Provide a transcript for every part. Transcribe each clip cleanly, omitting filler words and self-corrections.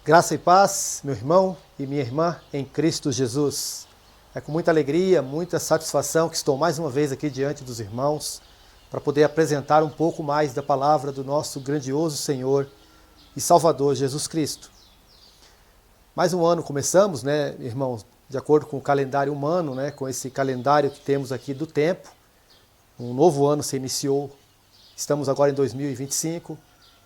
Graça e paz, meu irmão e minha irmã em Cristo Jesus. É com muita alegria, muita satisfação que estou mais uma vez aqui diante dos irmãos para poder apresentar um pouco mais da palavra do nosso grandioso Senhor e Salvador Jesus Cristo. Mais um ano começamos, né, irmãos, de acordo com o calendário humano, né, com esse calendário que temos aqui do tempo. Um novo ano se iniciou, estamos agora em 2025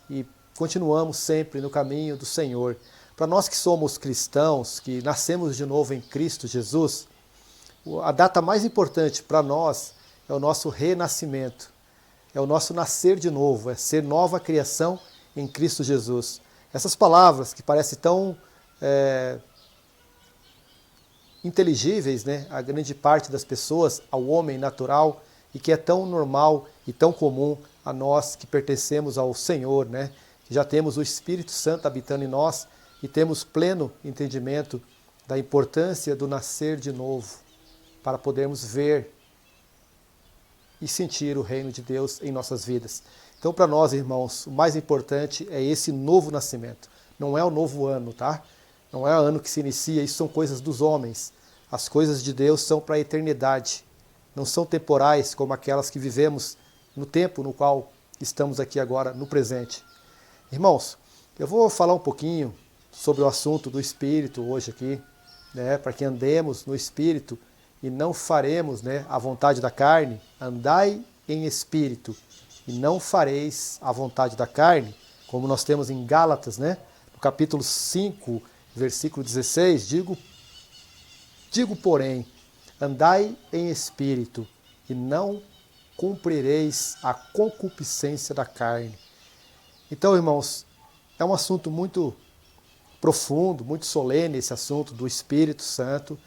e continuamos sempre no caminho do Senhor. Para nós que somos cristãos, que nascemos de novo em Cristo Jesus, a data mais importante para nós é o nosso renascimento, é o nosso nascer de novo, é ser nova criação em Cristo Jesus. Essas palavras que parecem tão inteligíveis, né, a grande parte das pessoas, ao homem natural, e que é tão normal e tão comum a nós que pertencemos ao Senhor, né, que já temos o Espírito Santo habitando em nós e temos pleno entendimento da importância do nascer de novo, para podermos ver e sentir o reino de Deus em nossas vidas. Então, para nós, irmãos, o mais importante é esse novo nascimento. Não é o novo ano, tá? Não é o ano que se inicia, isso são coisas dos homens. As coisas de Deus são para a eternidade. Não são temporais como aquelas que vivemos no tempo no qual estamos aqui agora, no presente. Irmãos, eu vou falar um pouquinho sobre o assunto do Espírito hoje aqui, né, para que andemos no Espírito e não faremos, né, a vontade da carne. Andai em Espírito e não fareis a vontade da carne, como nós temos em Gálatas, né, no capítulo 5, versículo 16, digo, porém, andai em Espírito e não cumprireis a concupiscência da carne. Então, irmãos, é um assunto muito profundo, muito solene esse assunto do Espírito Santo.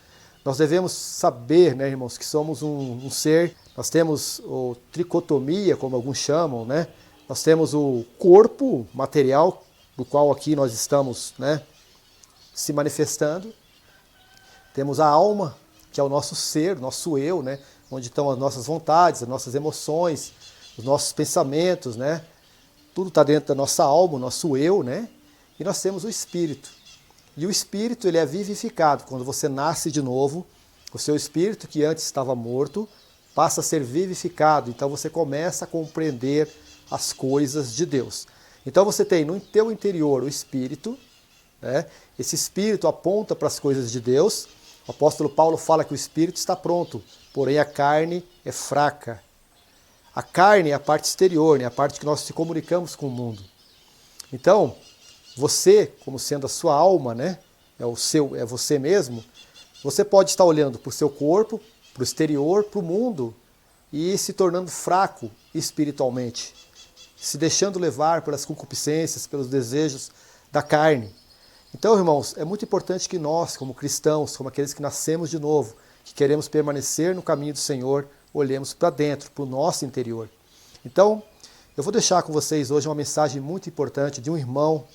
Nós devemos saber, né, irmãos, que somos um ser, nós temos a tricotomia, como alguns chamam, né? Nós temos o corpo material, do qual aqui nós estamos, né, se manifestando. Temos a alma, que é o nosso ser, nosso eu, né, onde estão as nossas vontades, as nossas emoções, os nossos pensamentos, né? Tudo está dentro da nossa alma, o nosso eu, né? E nós temos o Espírito. E o Espírito, ele é vivificado. Quando você nasce de novo, o seu Espírito, que antes estava morto, passa a ser vivificado. Então você começa a compreender as coisas de Deus. Então você tem no teu interior o Espírito, né? Esse Espírito aponta para as coisas de Deus. O apóstolo Paulo fala que o Espírito está pronto, porém a carne é fraca. A carne é a parte exterior, né? A parte que nós se comunicamos com o mundo. Então, você, como sendo a sua alma, né? É você mesmo, você pode estar olhando para o seu corpo, para o exterior, para o mundo e se tornando fraco espiritualmente, se deixando levar pelas concupiscências, pelos desejos da carne. Então, irmãos, é muito importante que nós, como cristãos, como aqueles que nascemos de novo, que queremos permanecer no caminho do Senhor, olhemos para dentro, para o nosso interior. Então, eu vou deixar com vocês hoje uma mensagem muito importante de um irmão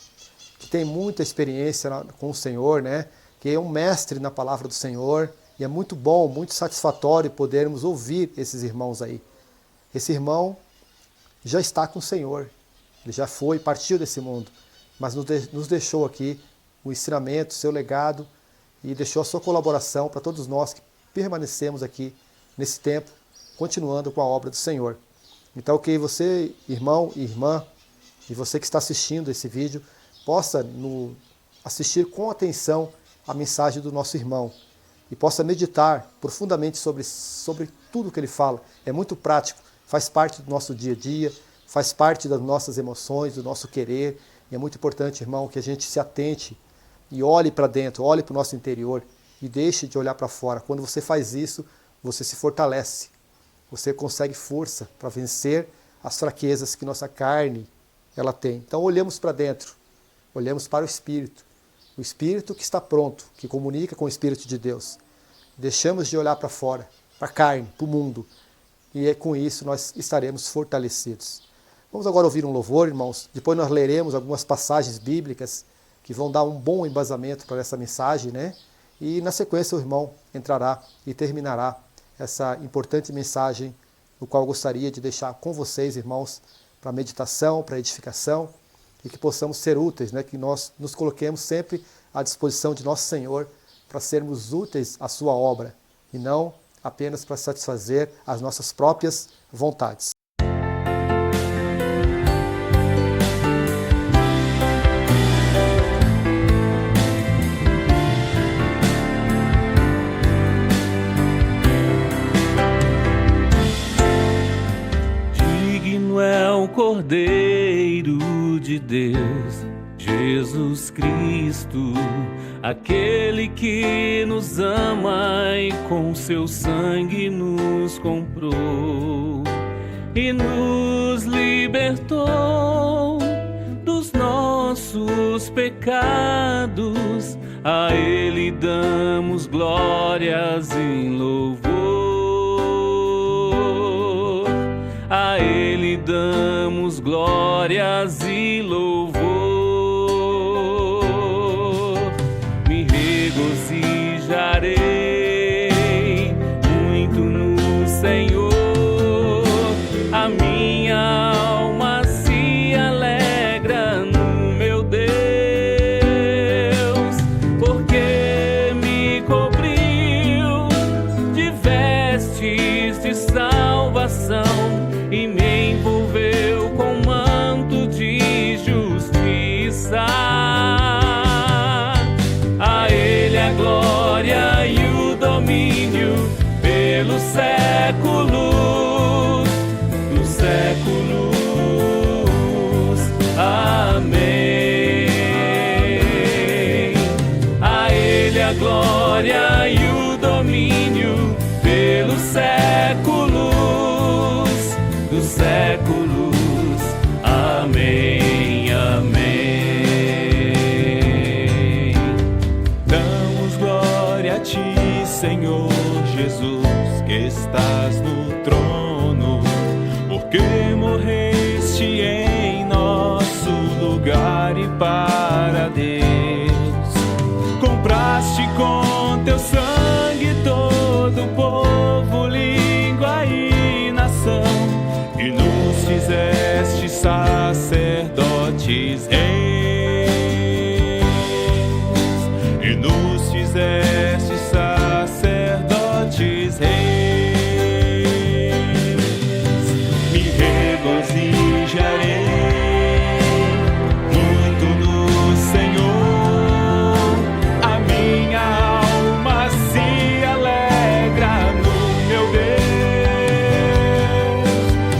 que tem muita experiência com o Senhor, né? Que é um mestre na palavra do Senhor, e é muito bom, muito satisfatório podermos ouvir esses irmãos aí. Esse irmão já está com o Senhor, ele já foi, partiu desse mundo, mas nos deixou aqui o ensinamento, seu legado, e deixou a sua colaboração para todos nós que permanecemos aqui nesse tempo, continuando com a obra do Senhor. Então, que você, irmão e irmã, e você que está assistindo esse vídeo, possa assistir com atenção a mensagem do nosso irmão e possa meditar profundamente sobre tudo que ele fala. É muito prático, faz parte do nosso dia a dia, faz parte das nossas emoções, do nosso querer, e é muito importante, irmão, que a gente se atente e olhe para dentro, olhe para o nosso interior e deixe de olhar para fora. Quando você faz isso, você se fortalece, você consegue força para vencer as fraquezas que nossa carne ela tem. Então olhamos para dentro, olhamos para o Espírito que está pronto, que comunica com o Espírito de Deus. Deixamos de olhar para fora, para a carne, para o mundo, e com isso nós estaremos fortalecidos. Vamos agora ouvir um louvor, irmãos, depois nós leremos algumas passagens bíblicas que vão dar um bom embasamento para essa mensagem, né? E na sequência o irmão entrará e terminará essa importante mensagem, no qual eu gostaria de deixar com vocês, irmãos, para meditação, para edificação e que possamos ser úteis, né? Que nós nos coloquemos sempre à disposição de nosso Senhor para sermos úteis à sua obra e não apenas para satisfazer as nossas próprias vontades. Digno é o Cordeiro de Deus, Jesus Cristo, aquele que nos ama e com seu sangue nos comprou e nos libertou dos nossos pecados. A Ele damos glórias em louvor, a Ele damos glórias e louvor. Me regozijarei muito no Senhor, a minha alma se alegra no meu Deus, porque me cobriu de vestes de salvação e me envolveu com manto de justiça. A Ele a glória e o domínio pelos séculos dos séculos. Amém. A Ele a glória e o domínio pelos séculos dos séculos. Amém, amém. Damos glória a Ti, Senhor Jesus, que estás no trono, porque morreste em nosso lugar e para Deus compraste com teu sangue todo povo, língua e nação, e nos fizeste sacerdotes reis, e nos fizeste sacerdotes reis. Me regozijarei muito no Senhor, a minha alma se alegra no meu Deus,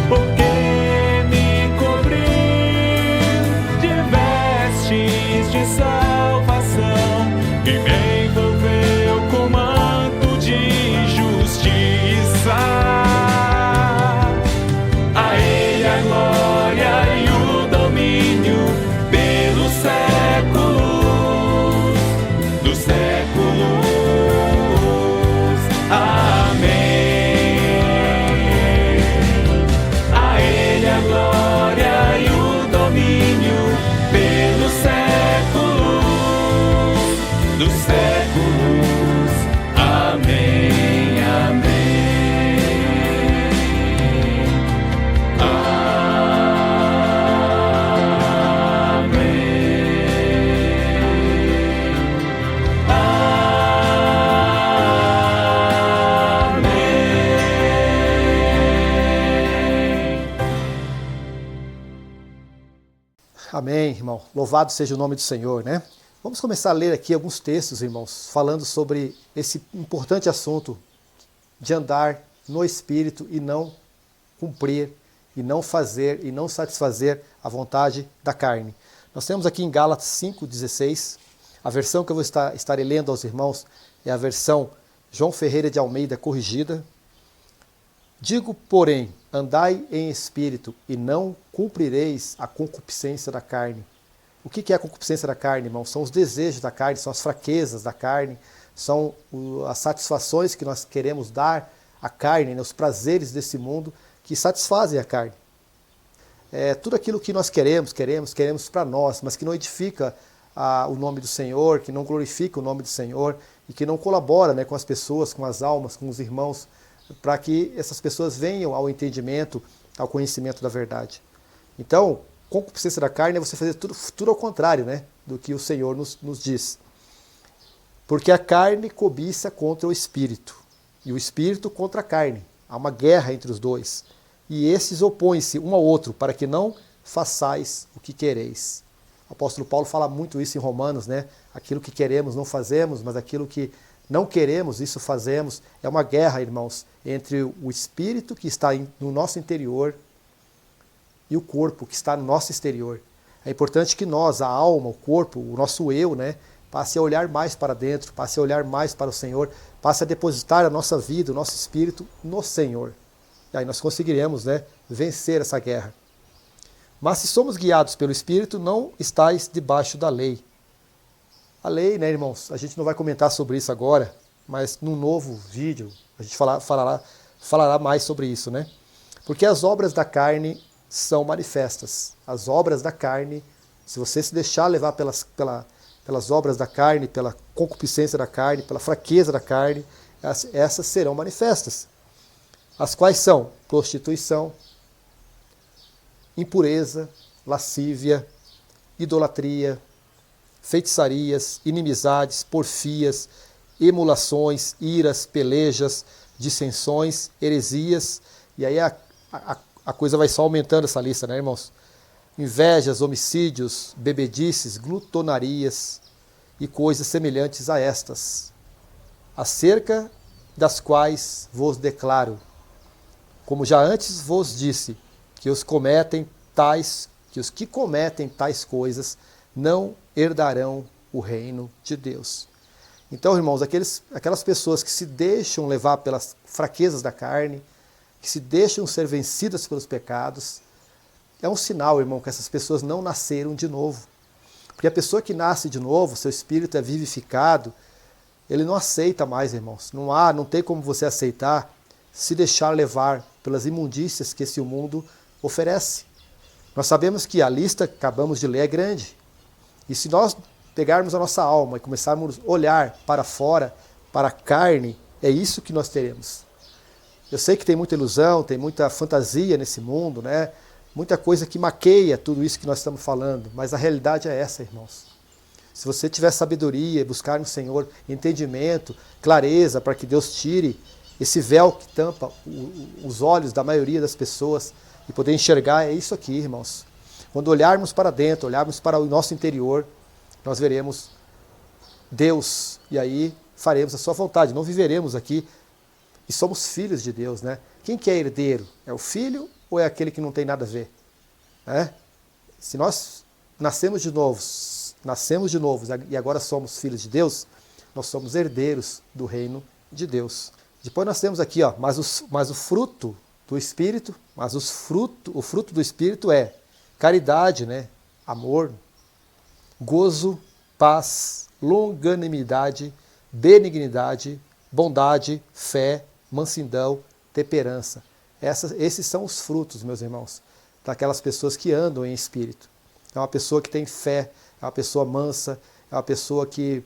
porque me cobriu de vestes de salvação e me envolveu com manto de justiça. A Ele a glória e o domínio pelos séculos dos séculos. Amém. A Ele a glória e o domínio pelos séculos dos séculos. Amém, amém. Amém, irmão. Louvado seja o nome do Senhor, né? Vamos começar a ler aqui alguns textos, irmãos, falando sobre esse importante assunto de andar no Espírito e não cumprir, e não fazer, e não satisfazer a vontade da carne. Nós temos aqui em Gálatas 5,16, a versão que eu estarei lendo aos irmãos é a versão João Ferreira de Almeida corrigida. Digo, porém, andai em espírito e não cumprireis a concupiscência da carne. O que é a concupiscência da carne, irmão? São os desejos da carne, são as fraquezas da carne, são as satisfações que nós queremos dar à carne, né? Os prazeres desse mundo que satisfazem a carne. Tudo aquilo que nós queremos para nós, mas que não edifica o nome do Senhor, que não glorifica o nome do Senhor e que não colabora, né, com as pessoas, com as almas, com os irmãos, para que essas pessoas venham ao entendimento, ao conhecimento da verdade. Então, concupiscência da carne é você fazer tudo ao contrário, né, do que o Senhor nos diz. Porque a carne cobiça contra o espírito, e o espírito contra a carne. Há uma guerra entre os dois. E esses opõem-se um ao outro, para que não façais o que quereis. O apóstolo Paulo fala muito isso em Romanos, né? Aquilo que queremos não fazemos, mas aquilo que não queremos, isso fazemos. É uma guerra, irmãos, entre o espírito que está no nosso interior e o corpo que está no nosso exterior. É importante que nós, a alma, o corpo, o nosso eu, né, passe a olhar mais para dentro, passe a olhar mais para o Senhor, passe a depositar a nossa vida, o nosso espírito no Senhor. E aí nós conseguiremos, né, vencer essa guerra. Mas se somos guiados pelo Espírito, não estáis debaixo da lei. A lei, né, irmãos, a gente não vai comentar sobre isso agora, mas num novo vídeo a gente falará mais sobre isso, né? Porque as obras da carne são manifestas. As obras da carne, se você se deixar levar pelas obras da carne, pela concupiscência da carne, pela fraqueza da carne, essas serão manifestas. As quais são prostituição, impureza, lascívia, idolatria, feitiçarias, inimizades, porfias, emulações, iras, pelejas, dissensões, heresias, e aí a coisa vai só aumentando essa lista, né, irmãos? Invejas, homicídios, bebedices, glutonarias e coisas semelhantes a estas, acerca das quais vos declaro, como já antes vos disse, que os que cometem tais coisas não herdarão o reino de Deus. Então, irmãos, aquelas pessoas que se deixam levar pelas fraquezas da carne, que se deixam ser vencidas pelos pecados, é um sinal, irmão, que essas pessoas não nasceram de novo. Porque a pessoa que nasce de novo, seu espírito é vivificado, ele não aceita mais, irmãos. Não tem como você aceitar se deixar levar pelas imundícias que esse mundo oferece. Nós sabemos que a lista que acabamos de ler é grande. E se nós pegarmos a nossa alma e começarmos a olhar para fora, para a carne, é isso que nós teremos. Eu sei que tem muita ilusão, tem muita fantasia nesse mundo, né? Muita coisa que maqueia tudo isso que nós estamos falando, mas a realidade é essa, irmãos. Se você tiver sabedoria, buscar no Senhor entendimento, clareza, para que Deus tire esse véu que tampa os olhos da maioria das pessoas e poder enxergar, é isso aqui, irmãos. Quando olharmos para dentro, olharmos para o nosso interior, nós veremos Deus e aí faremos a sua vontade. Não viveremos aqui e somos filhos de Deus, né? Quem que é herdeiro? É o filho ou é aquele que não tem nada a ver? Se nós nascemos de novo e agora somos filhos de Deus, nós somos herdeiros do reino de Deus. Depois nós temos aqui, ó, mas o fruto do Espírito, o fruto do Espírito é caridade, né? Amor, gozo, paz, longanimidade, benignidade, bondade, fé, mansidão, temperança. Esses são os frutos, meus irmãos, daquelas pessoas que andam em espírito. É uma pessoa que tem fé, é uma pessoa mansa, é uma pessoa que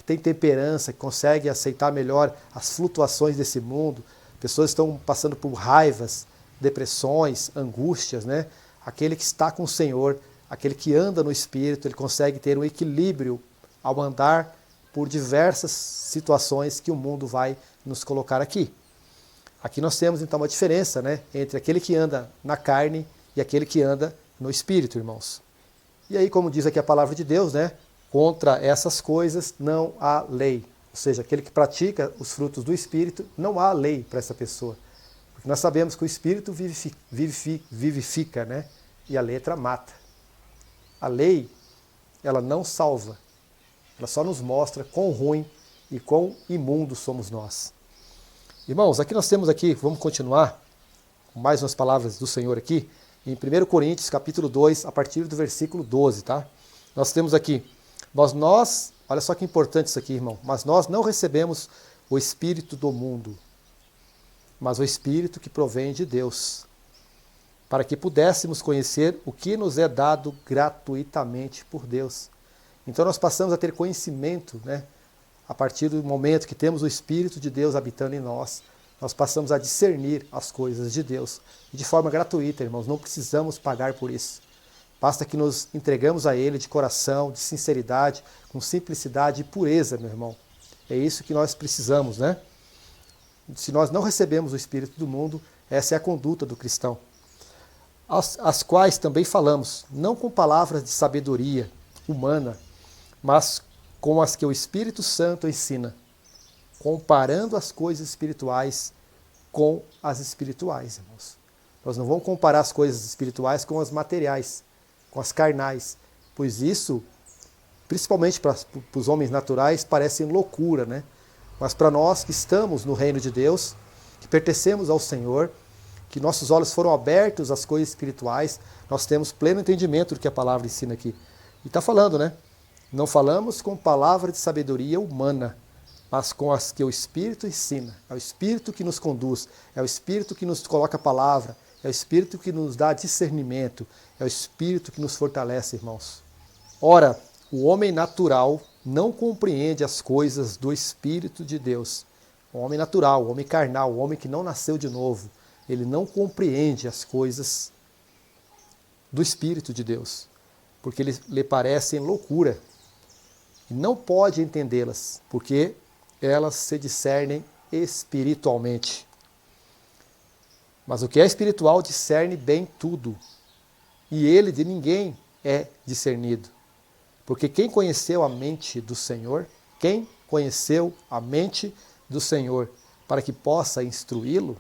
tem temperança, que consegue aceitar melhor as flutuações desse mundo. Pessoas estão passando por raivas, depressões, angústias, né? Aquele que está com o Senhor, aquele que anda no Espírito, ele consegue ter um equilíbrio ao andar por diversas situações que o mundo vai nos colocar aqui. Aqui nós temos então uma diferença, né, entre aquele que anda na carne e aquele que anda no Espírito, irmãos. E aí, como diz aqui a palavra de Deus, né, contra essas coisas não há lei. Ou seja, aquele que pratica os frutos do Espírito, não há lei para essa pessoa. Porque nós sabemos que o Espírito vivifica, né, e a letra mata. A lei, ela não salva. Ela só nos mostra quão ruim e quão imundo somos nós. Irmãos, aqui nós temos vamos continuar com mais umas palavras do Senhor aqui, em 1 Coríntios, capítulo 2, a partir do versículo 12, tá? Nós temos aqui, olha só que importante isso aqui, irmão, mas nós não recebemos o Espírito do mundo, mas o Espírito que provém de Deus, para que pudéssemos conhecer o que nos é dado gratuitamente por Deus. Então nós passamos a ter conhecimento, né? A partir do momento que temos o Espírito de Deus habitando em nós, nós passamos a discernir as coisas de Deus. E de forma gratuita, irmãos, não precisamos pagar por isso. Basta que nos entregamos a Ele de coração, de sinceridade, com simplicidade e pureza, meu irmão. É isso que nós precisamos, né? Se nós não recebemos o Espírito do mundo, essa é a conduta do cristão. As quais também falamos, não com palavras de sabedoria humana, mas com as que o Espírito Santo ensina, comparando as coisas espirituais com as espirituais, irmãos. Nós não vamos comparar as coisas espirituais com as materiais, com as carnais, pois isso, principalmente para os homens naturais, parece loucura, né? Mas para nós que estamos no reino de Deus, que pertencemos ao Senhor, que nossos olhos foram abertos às coisas espirituais, nós temos pleno entendimento do que a palavra ensina aqui. E está falando, né? Não falamos com palavra de sabedoria humana, mas com as que o Espírito ensina. É o Espírito que nos conduz, é o Espírito que nos coloca a palavra, é o Espírito que nos dá discernimento, é o Espírito que nos fortalece, irmãos. Ora, o homem natural não compreende as coisas do Espírito de Deus. O homem natural, o homem carnal, o homem que não nasceu de novo, ele não compreende as coisas do Espírito de Deus, porque lhe parecem loucura. E não pode entendê-las, porque elas se discernem espiritualmente. Mas o que é espiritual discerne bem tudo, e ele de ninguém é discernido. Porque quem conheceu a mente do Senhor, quem conheceu a mente do Senhor, para que possa instruí-lo?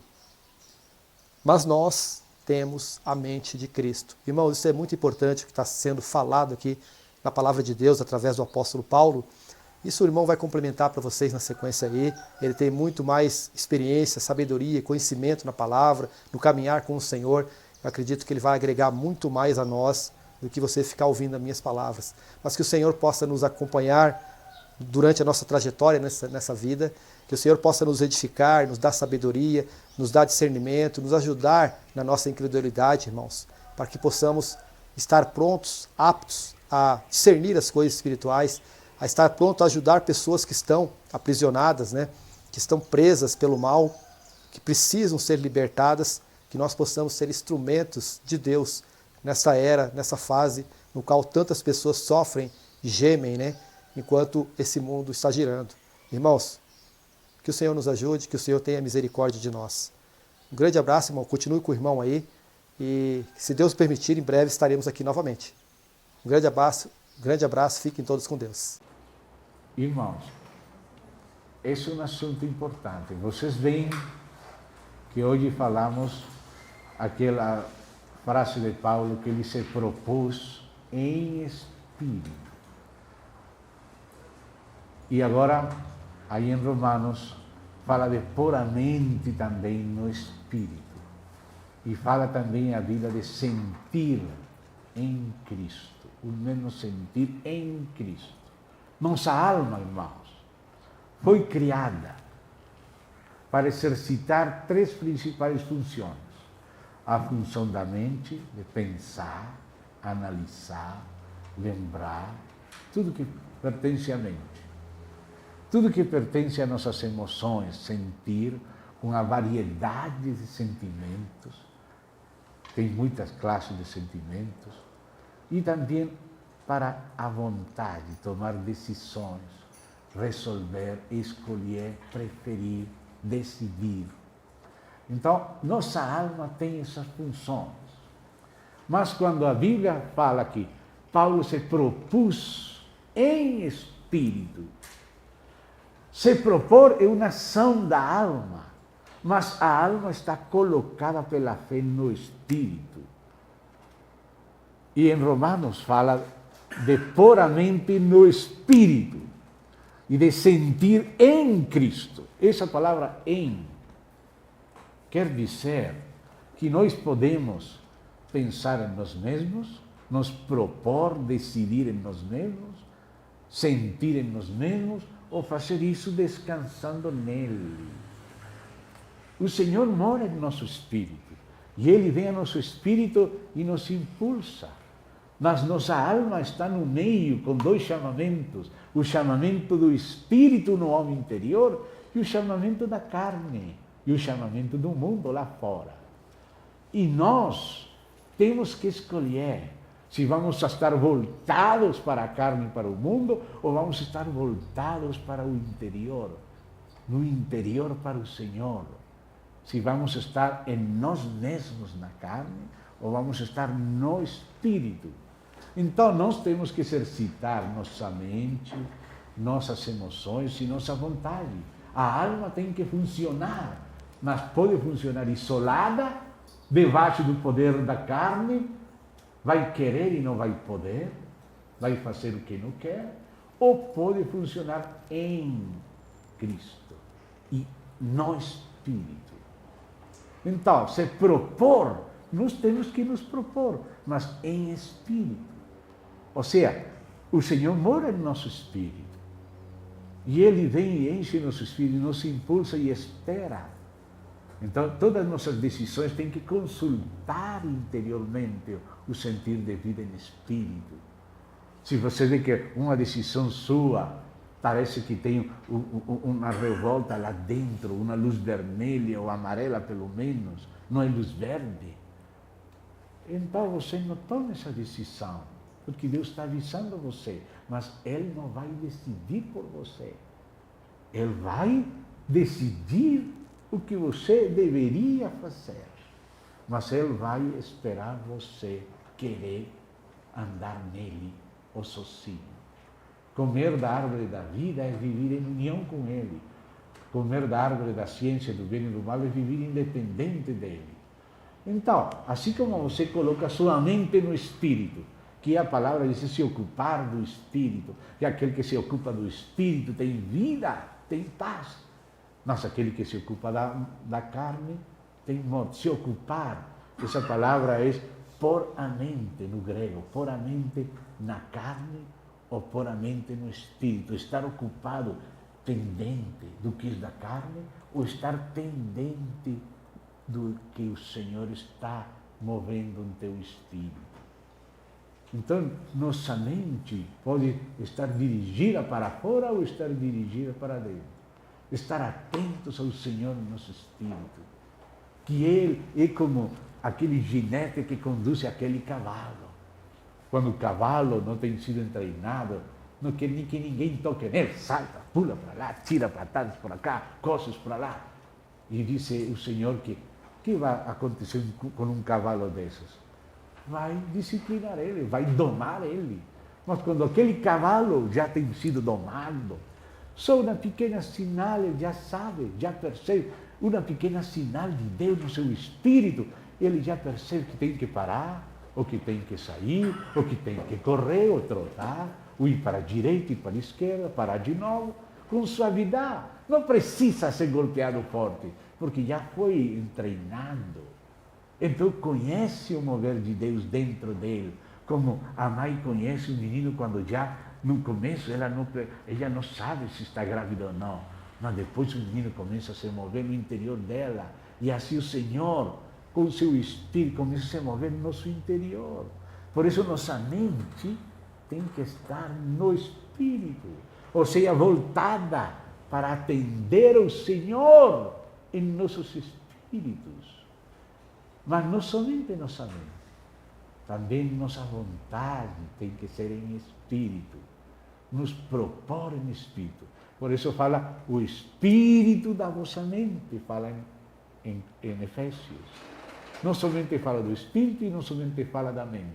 Mas nós temos a mente de Cristo. Irmãos, isso é muito importante, o que está sendo falado aqui na palavra de Deus, através do apóstolo Paulo. Isso o irmão vai complementar para vocês na sequência aí. Ele tem muito mais experiência, sabedoria, conhecimento na palavra, no caminhar com o Senhor. Eu acredito que ele vai agregar muito mais a nós do que você ficar ouvindo as minhas palavras. Mas que o Senhor possa nos acompanhar durante a nossa trajetória nessa vida, que o Senhor possa nos edificar, nos dar sabedoria, nos dar discernimento, nos ajudar na nossa incredulidade, irmãos, para que possamos estar prontos, aptos a discernir as coisas espirituais, a estar pronto a ajudar pessoas que estão aprisionadas, né, que estão presas pelo mal, que precisam ser libertadas, que nós possamos ser instrumentos de Deus nessa era, nessa fase no qual tantas pessoas sofrem e gemem, né, enquanto esse mundo está girando. Irmãos, que o Senhor nos ajude, que o Senhor tenha misericórdia de nós. Um grande abraço, irmão, continue com o irmão aí e, se Deus permitir, em breve estaremos aqui novamente. Um grande abraço, fiquem todos com Deus. Irmãos, esse é um assunto importante. Vocês veem que hoje falamos aquela frase de Paulo que ele se propôs em espírito. E agora, aí em Romanos, fala de pôr a mente também no espírito. E fala também a vida de sentir em Cristo. O mesmo sentir em Cristo. Nossa alma, irmãos, foi criada para exercitar três principais funções. A função da mente, de pensar, analisar, lembrar, tudo que pertence à mente. Tudo que pertence às nossas emoções, sentir, com a variedade de sentimentos. Tem muitas classes de sentimentos. E também para a vontade, tomar decisões, resolver, escolher, preferir, decidir. Então, nossa alma tem essas funções. Mas quando a Bíblia fala que Paulo se propôs em espírito, se propor é uma ação da alma, mas a alma está colocada pela fé no espírito. E em Romanos fala de pôr a mente no espírito e de sentir em Cristo. Essa palavra em quer dizer que nós podemos pensar em nós mesmos, nos propor decidir em nós mesmos, sentir em nós mesmos, ou fazer isso descansando nele. O Senhor mora em nosso espírito e Ele vem ao nosso espírito e nos impulsa. Mas nossa alma está no meio com dois chamamentos: o chamamento do espírito no homem interior e o chamamento da carne e o chamamento do mundo lá fora. E nós temos que escolher Se vamos estar voltados para a carne e para o mundo, ou vamos estar voltados para o interior, no interior para o Senhor. Se vamos estar em nós mesmos na carne, ou vamos estar no Espírito. Então, nós temos que exercitar nossa mente, nossas emoções e nossa vontade. A alma tem que funcionar, mas pode funcionar isolada, debaixo do poder da carne, vai querer e não vai poder, vai fazer o que não quer, ou pode funcionar em Cristo e no Espírito. Então, se propor, nós temos que nos propor, mas em Espírito. Ou seja, o Senhor mora em nosso Espírito. E Ele vem e enche nosso Espírito, nos impulsa e espera. Então, todas as nossas decisões têm que consultar interiormente o sentir de vida em Espírito. Se você vê que uma decisão sua parece que tem uma revolta lá dentro, uma luz vermelha ou amarela pelo menos, não é luz verde, então você não toma essa decisão, porque Deus está avisando você, mas Ele não vai decidir por você. Ele vai decidir o que você deveria fazer, mas Ele vai esperar você querer andar nele ou sozinho. Comer da árvore da vida é viver em união com Ele. Comer da árvore da ciência, do bem e do mal, é viver independente dele. Então, assim como você coloca sua mente no Espírito, que a palavra diz se ocupar do Espírito, que aquele que se ocupa do Espírito tem vida, tem paz. Mas aquele que se ocupa da carne tem morte. Se ocupar, essa palavra é pôr a mente no grego, pôr a mente na carne ou pôr a mente no Espírito. Estar ocupado, pendente do que é da carne, ou estar pendente do que o Senhor está movendo em teu Espírito. Então, nossa mente pode estar dirigida para fora ou estar dirigida para dentro. Estar atentos ao Senhor no nosso Espírito. Que Ele é como aquele ginete que conduz aquele cavalo. Quando o cavalo não tem sido treinado, não quer nem que ninguém toque nele, salta, pula para lá, tira patadas para cá, coças para lá. E disse o Senhor que vai acontecer com um cavalo desses? Vai disciplinar ele, vai domar ele. Mas quando aquele cavalo já tem sido domado, só uma pequena sinal ele já sabe, já percebe, uma pequena sinal de Deus no seu espírito, ele já percebe que tem que parar, ou que tem que sair, ou que tem que correr, ou trotar, ou ir para a direita e para a esquerda, parar de novo, com suavidade. Não precisa ser golpeado forte, porque já foi treinado. Então conhece o mover de Deus dentro dele, como a mãe conhece o menino quando já, no começo, ela não sabe se está grávida ou não, mas depois o menino começa a se mover no interior dela, e assim o Senhor, com o seu Espírito, começa a se mover no nosso interior. Por isso nossa mente tem que estar no Espírito, ou seja, voltada para atender ao Senhor em nossos espíritos. Mas não somente nossa mente, também nossa vontade tem que ser em espírito, nos propor em espírito. Por isso fala o espírito da vossa mente, fala em Efésios. Não somente fala do espírito e não somente fala da mente.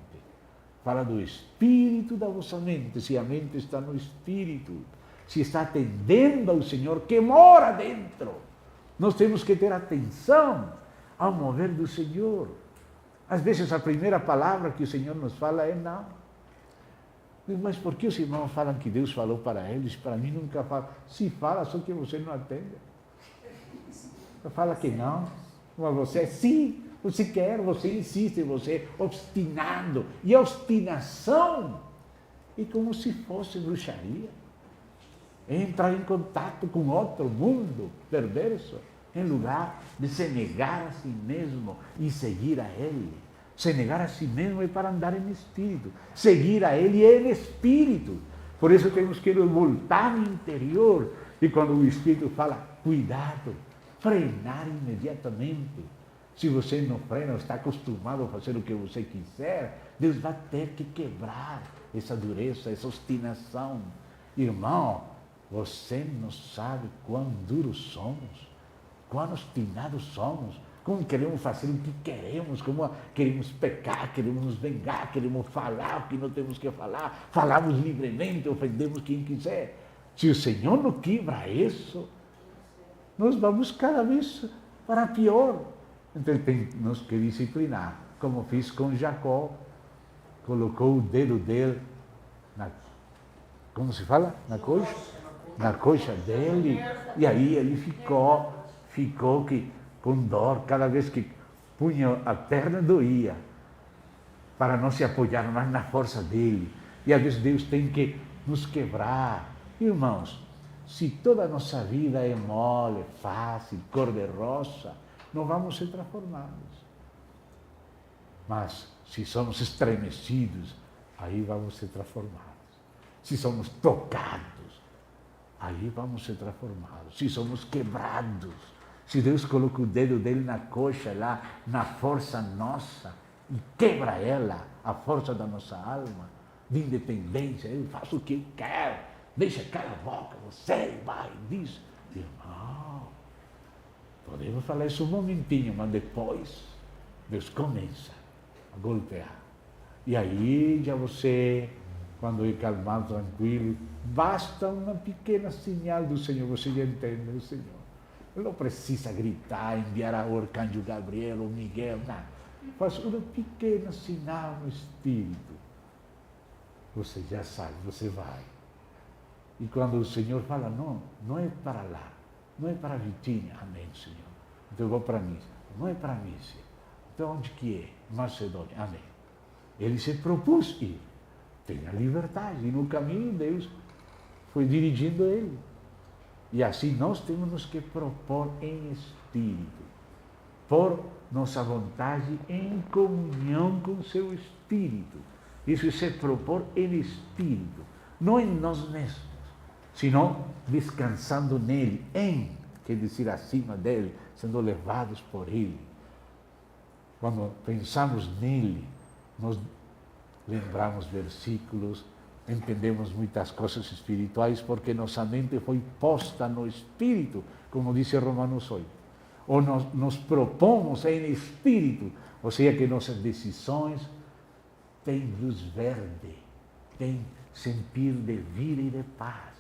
Fala do espírito da vossa mente, se a mente está no espírito, se está atendendo ao Senhor que mora dentro. Nós temos que ter atenção ao mover do Senhor. Às vezes a primeira palavra que o Senhor nos fala é não. Mas por que os irmãos falam que Deus falou para eles? Para mim nunca fala. Se fala, só que você não atende. Fala que não. Mas você sim, você quer, você insiste, você é obstinado. E a obstinação é como se fosse bruxaria. Entrar em contato com outro mundo perverso, em lugar de se negar a si mesmo e seguir a Ele. Se negar a si mesmo é para andar em espírito. Seguir a Ele é em espírito. Por isso temos que voltar no interior. E quando o Espírito fala, cuidado, frenar imediatamente. Se você não frena, está acostumado a fazer o que você quiser, Deus vai ter que quebrar essa dureza, essa obstinação. Irmão, você não sabe quão duros somos, quão obstinados somos, como queremos fazer o que queremos, como queremos pecar, queremos nos vingar, queremos falar o que não temos que falar, falamos livremente, ofendemos quem quiser. Se o Senhor não quebra isso, nós vamos cada vez para pior. Então temos que disciplinar, como fiz com Jacó, colocou o dedo dele na, como se fala? Na coxa? Na coxa dele, e aí ele ficou que, com dor, cada vez que punha a perna doía, para não se apoiar mais na força dele. E às vezes Deus tem que nos quebrar. Irmãos, se toda a nossa vida é mole, fácil, cor-de-rosa, não vamos ser transformados. Mas se somos estremecidos, aí vamos ser transformados. Se somos tocados, aí vamos ser transformados. Se somos quebrados, se Deus coloca o dedo dele na coxa, lá na força nossa, e quebra ela, a força da nossa alma, de independência, eu faço o que eu quero, deixa calar a boca, você vai, diz. Irmão, podemos falar isso um momentinho, mas depois Deus começa a golpear. E aí já você, quando é calmado, tranquilo, basta uma pequena sinal do Senhor, você já entende o Senhor. Não precisa gritar, enviar o arcanjo Gabriel ou Miguel, nada. Faz uma pequena sinal no Espírito. Você já sabe, você vai. E quando o Senhor fala, não é para lá, não é para Vitinha, amém, Senhor. Então eu vou para Mísia. Não é para Mísia. Então onde que é? Macedônia, amém. Ele se propôs ir. Tem a liberdade. E no caminho Deus foi dirigindo ele. E assim nós temos que propor em espírito, por nossa vontade em comunhão com o seu espírito. Isso é se propor em espírito, não em nós mesmos, senão descansando nele, quer dizer, acima dele, sendo levados por ele. Quando pensamos nele, nós lembramos versículos, entendemos muitas coisas espirituais, porque nossa mente foi posta no Espírito, como diz Romanos 8. Ou nos propomos em Espírito, ou seja, que nossas decisões têm luz verde, têm sentir de vida e de paz.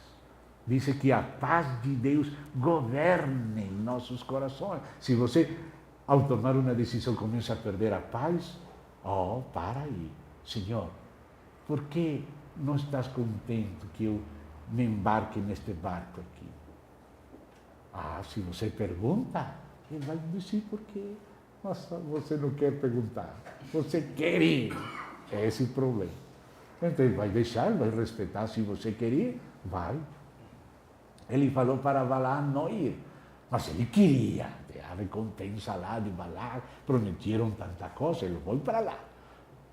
Diz que a paz de Deus governe nossos corações. Se você, ao tomar uma decisão, começa a perder a paz, para aí. Senhor, por que não estás contente que eu me embarque neste barco aqui? Se você pergunta, ele vai dizer por quê. Mas você não quer perguntar, você quer ir. É esse o problema. Então ele vai deixar, vai respeitar. Se você quer ir, vai. Ele falou para Balaam não ir, mas ele queria. A recompensa lá de Balaam, prometeram tanta coisa, ele foi para lá.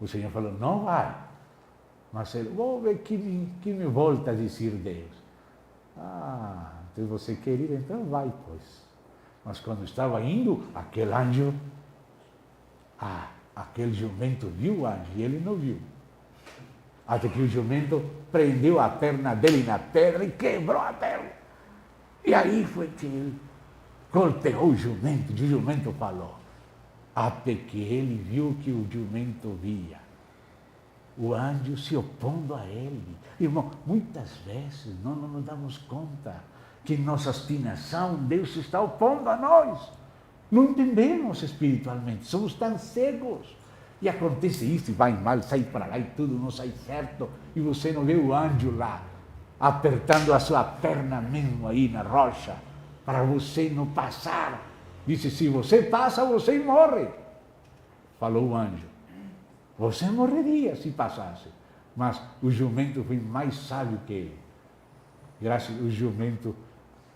O Senhor falou, não vai. Mas ele, vou ver que me volta a dizer Deus. Então você quer ir, então vai, pois. Mas quando estava indo, aquele anjo, aquele jumento viu o anjo e ele não viu. Até que o jumento prendeu a perna dele na pedra e quebrou a perna. E aí foi que ele golpeou o jumento, e o jumento falou. Até que ele viu que o jumento via. O anjo se opondo a ele. Irmão, muitas vezes nós não nos damos conta que em nossa obstinação Deus se está opondo a nós. Não entendemos espiritualmente, somos tão cegos. E acontece isso, e vai mal, sai para lá e tudo não sai certo. E você não vê o anjo lá, apertando a sua perna mesmo aí na rocha, para você não passar. Disse, se você passa, você morre. Falou o anjo. Você morreria se passasse. Mas o jumento foi mais sábio que ele. Graças ao jumento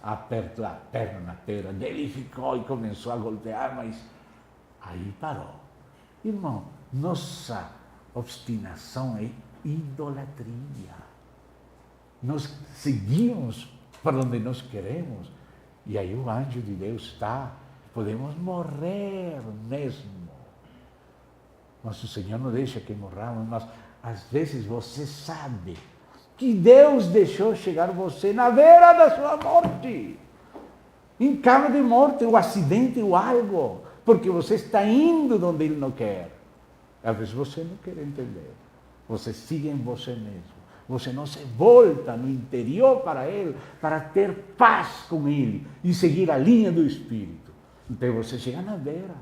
apertou a perna na pedra dele, ficou e começou a golpear, mas aí parou. Irmão, nossa obstinação é idolatria. Nós seguimos para onde nós queremos, e aí o anjo de Deus está podemos morrer mesmo. Mas o Senhor não deixa que morramos, mas às vezes você sabe que Deus deixou chegar você na beira da sua morte, em cama de morte, o acidente ou algo, porque você está indo onde Ele não quer. Às vezes você não quer entender, você sigue em você mesmo, você não se volta no interior para Ele, para ter paz com Ele e seguir a linha do Espírito. Então você chega na beira,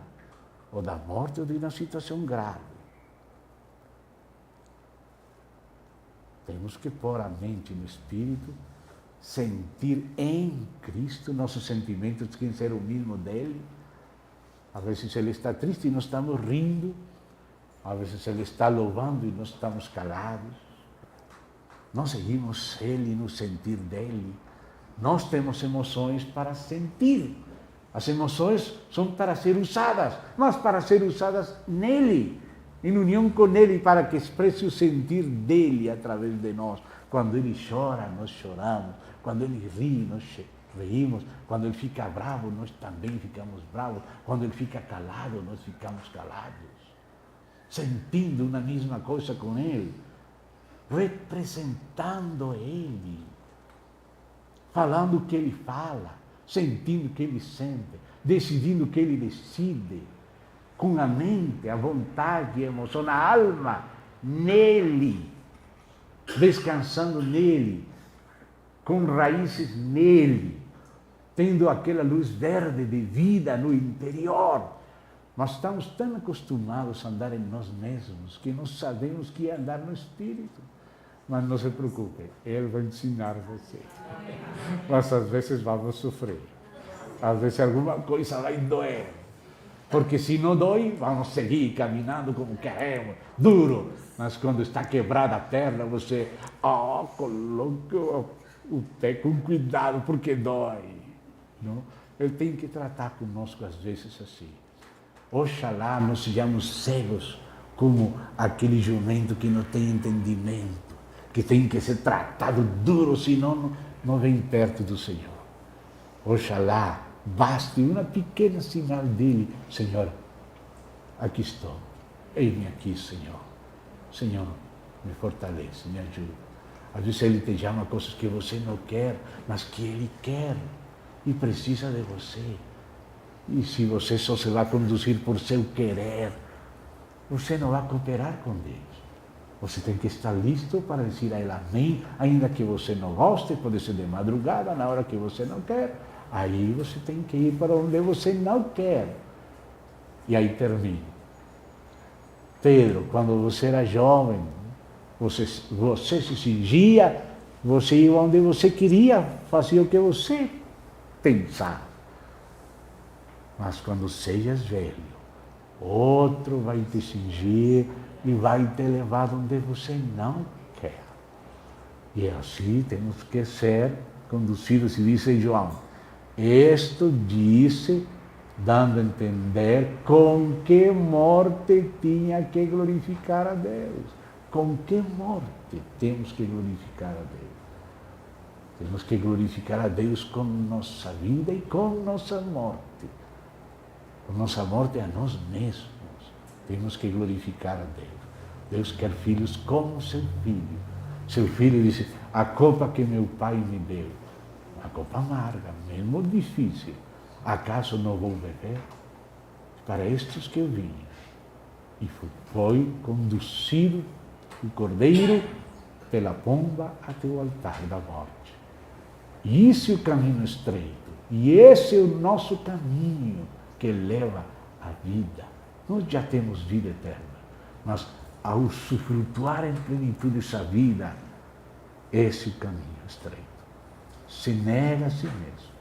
ou da morte ou de uma situação grave. Temos que pôr a mente no Espírito, sentir em Cristo nossos sentimentos que ser o mesmo dele. Às vezes Ele está triste e nós estamos rindo, às vezes Ele está louvando e nós estamos calados. Nós seguimos Ele no sentir dele. Nós temos emoções para sentir. As emoções são para ser usadas, mas para ser usadas nele, em união com Ele, para que expresse o sentir dele através de nós. Quando Ele chora, nós choramos. Quando Ele ri, nós reímos. Quando Ele fica bravo, nós também ficamos bravos. Quando Ele fica calado, nós ficamos calados. Sentindo uma mesma coisa com Ele, representando Ele, falando o que Ele fala, sentindo o que Ele sente, decidindo o que Ele decide, com a mente, a vontade, a emoção, a alma, nele, descansando nele, com raízes nele, tendo aquela luz verde de vida no interior. Nós estamos tão acostumados a andar em nós mesmos que não sabemos que é andar no Espírito. Mas não se preocupe, Ele vai ensinar você. Mas às vezes vamos sofrer. Às vezes alguma coisa vai doer. Porque se não dói, vamos seguir caminhando como queremos, duro. Mas quando está quebrada a perna, você coloca o pé com cuidado, porque dói. Não? Ele tem que tratar conosco às vezes assim. Oxalá não sejamos cegos como aquele jumento que não tem entendimento, que tem que ser tratado duro, senão não vem perto do Senhor. Oxalá baste uma pequena sinal dele. Senhor, aqui estou, eis-me aqui, Senhor. Senhor, me fortalece, me ajuda. Às vezes Ele te chama coisas que você não quer, mas que Ele quer e precisa de você. E se você só se vai conduzir por seu querer, você não vai cooperar com Deus. Você tem que estar listo para dizer a Ele amém, ainda que você não goste, pode ser de madrugada, na hora que você não quer. Aí você tem que ir para onde você não quer. E aí termina. Pedro, quando você era jovem, você se cingia, você ia onde você queria, fazia o que você pensava. Mas quando sejas velho, outro vai te cingir e vai te levar onde você não quer. E assim temos que ser conduzidos, e diz João, isto disse, dando a entender com que morte tinha que glorificar a Deus. Com que morte temos que glorificar a Deus? Temos que glorificar a Deus com nossa vida e com nossa morte. Com nossa morte a nós mesmos. Temos que glorificar a Deus. Deus quer filhos como seu filho. Seu filho disse, a copa que meu pai me deu, a copa amarga, mesmo difícil, acaso não vou beber? Para estes que eu vim. E foi conduzido o cordeiro pela pomba até o altar da morte. E esse é o caminho estreito. E esse é o nosso caminho que leva à vida. Nós já temos vida eterna, mas ao usufrutuar em plenitude essa vida, esse é o caminho estreito. Se nega a si mesmo,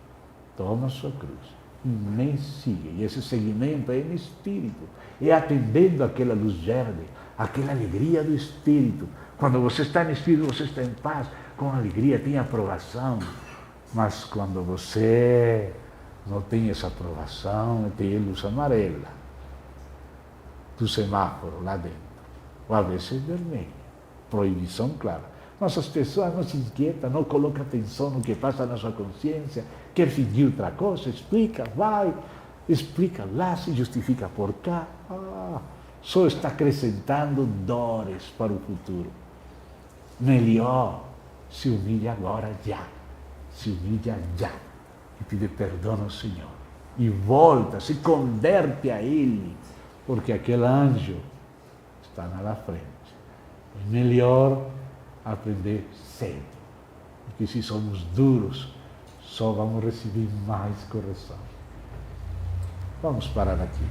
toma a sua cruz e me siga. E esse seguimento é no Espírito, é atendendo aquela luz verde, aquela alegria do Espírito. Quando você está no Espírito, você está em paz, com alegria, tem aprovação. Mas quando você não tem essa aprovação, tem luz amarela do semáforo lá dentro, ou às vezes vermelha, proibição clara. Mas as pessoas não se inquietam, não colocam atenção no que passa na sua consciência, quer fingir outra coisa, explica, vai, explica lá, se justifica por cá, só está acrescentando dores para o futuro. Melhor se humilha agora já, se humilha já e pede perdão ao Senhor. E volta, se converte a Ele, porque aquele anjo está na frente. É melhor aprender cedo, porque se somos duros, só vamos receber mais correção. Vamos parar aqui.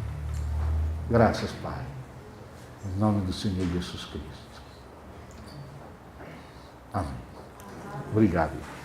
Graças, Pai. Em nome do Senhor Jesus Cristo. Amém. Obrigado.